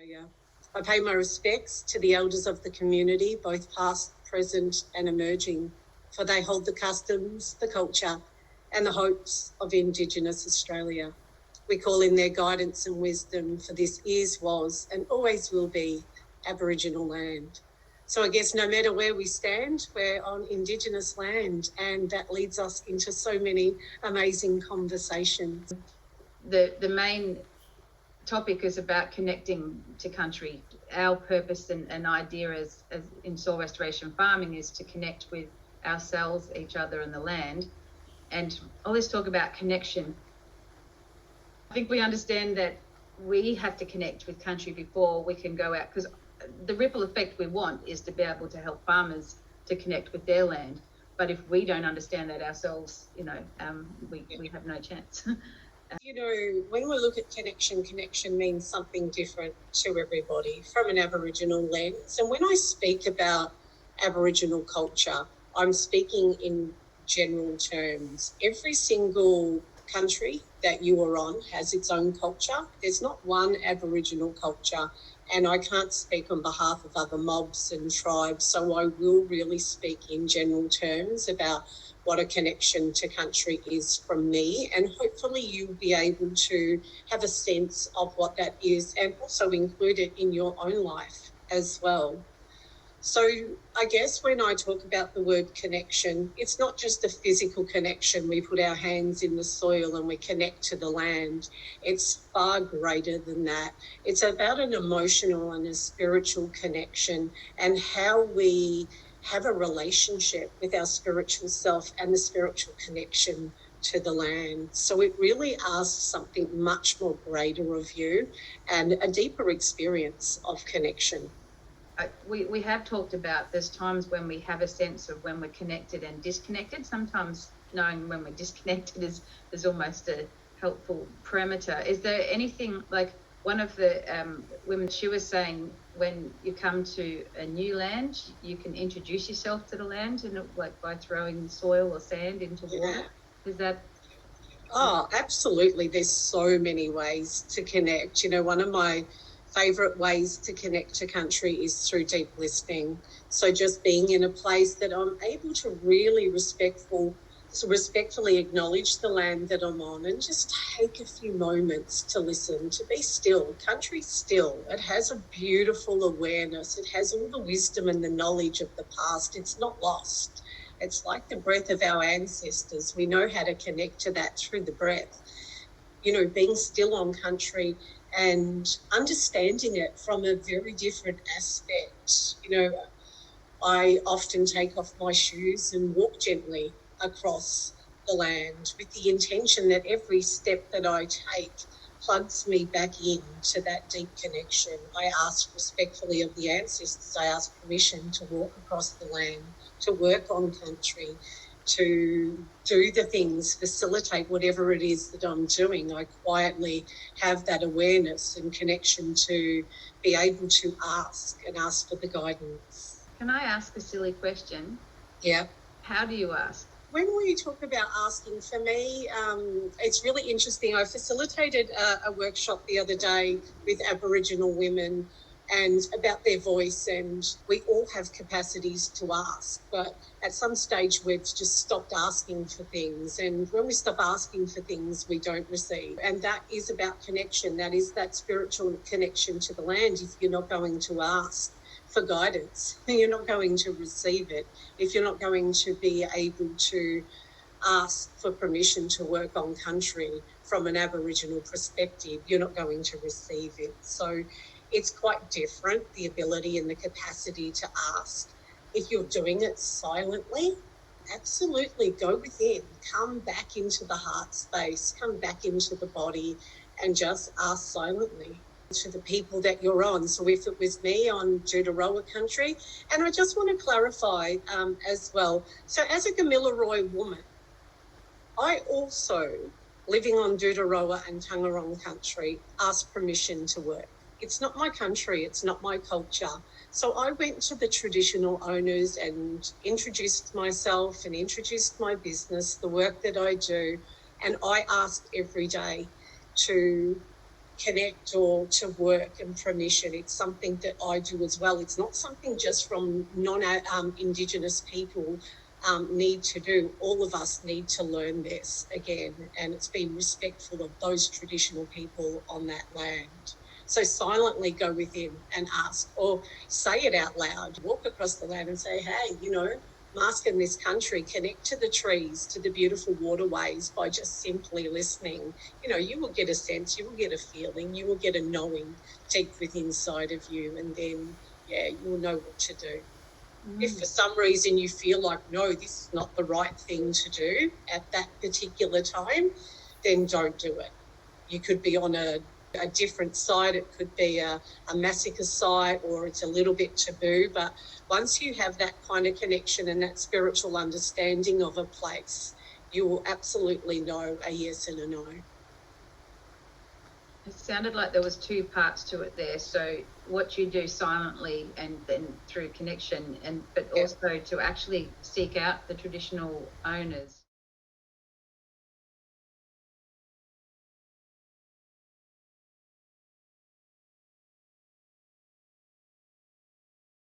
Australia. I pay my respects to the elders of the community, both past, present and emerging, for they hold the customs, the culture and the hopes of Indigenous Australia. We call in their guidance and wisdom, for this is, was and always will be Aboriginal land. So I guess no matter where we stand, we're on Indigenous land, and that leads us into so many amazing conversations. The main topic is about connecting to country. Our purpose and idea as in soil restoration farming is to connect with ourselves, each other and the land. And all this talk about connection, I think we understand that we have to connect with country before we can go out, because the ripple effect we want is to be able to help farmers to connect with their land. But if we don't understand that ourselves, we have no chance. When we look at connection means something different to everybody from an Aboriginal lens. And when I speak about Aboriginal culture, I'm speaking in general terms. Every single country that you are on has its own culture. There's not one Aboriginal culture, and I can't speak on behalf of other mobs and tribes, so I will really speak in general terms about what a connection to country is from me, and hopefully you'll be able to have a sense of what that is and also include it in your own life as well. So I guess when I talk about the word connection, it's not just a physical connection. We put our hands in the soil and we connect to the land. It's far greater than that. It's about an emotional and a spiritual connection, and how we have a relationship with our spiritual self and the spiritual connection to the land. So it really asks something much more greater of you and a deeper experience of connection. We have talked about there's times when we have a sense of when we're connected and disconnected. Sometimes knowing when we're disconnected is almost a helpful parameter. Is there anything, like one of the women, she was saying, when you come to a new land, you can introduce yourself to the land, and like by throwing soil or sand into water. Is that? Oh, absolutely. There's so many ways to connect. One of my favourite ways to connect to country is through deep listening. So just being in a place that I'm able to really respectfully acknowledge the land that I'm on, and just take a few moments to listen, to be still. Country's still. It has a beautiful awareness. It has all the wisdom and the knowledge of the past. It's not lost. It's like the breath of our ancestors. We know how to connect to that through the breath. Being still on country and understanding it from a very different aspect. I often take off my shoes and walk gently across the land with the intention that every step that I take plugs me back into that deep connection. I ask respectfully of the ancestors. I ask permission to walk across the land, to work on country, to do the things, facilitate whatever it is that I'm doing. I quietly have that awareness and connection to be able to ask for the guidance. Can I ask a silly question? Yeah. How do you ask? When we talk about asking, for me, it's really interesting. I facilitated a workshop the other day with Aboriginal women and about their voice, and we all have capacities to ask, but at some stage we've just stopped asking for things, and when we stop asking for things we don't receive, and that is about connection. That is that spiritual connection to the land. If you're not going to ask for guidance, you're not going to receive it. If you're not going to be able to ask for permission to work on country from an Aboriginal perspective, you're not going to receive it. So it's quite different, the ability and the capacity to ask. If you're doing it silently, absolutely go within, come back into the heart space, come back into the body, and just ask silently to the people that you're on. So if it was me on Doodarowa country, and I just want to clarify as well, so as a Gamilaroi woman, I also, living on Doodarowa and Tangarong country, ask permission to work. It's not my country, it's not my culture. So I went to the traditional owners and introduced myself and introduced my business, the work that I do, and I asked every day to connect or to work and permission. It's something that I do as well. It's not something just from non-Indigenous people need to do. All of us need to learn this again, and it's being respectful of those traditional people on that land. So silently go within and ask, or say it out loud. Walk across the land and say, hey, you know, mask in this country, connect to the trees, to the beautiful waterways by just simply listening. You know, you will get a sense, you will get a feeling, you will get a knowing deep within inside of you, and then, yeah, you will know what to do. If for some reason you feel like, no, this is not the right thing to do at that particular time, then don't do it. You could be on a different site. It could be a massacre site, or it's a little bit taboo. But once you have that kind of connection and that spiritual understanding of a place, you will absolutely know a yes and a no. It sounded like there was two parts to it there. So what you do silently and then through connection, but also to actually seek out the traditional owners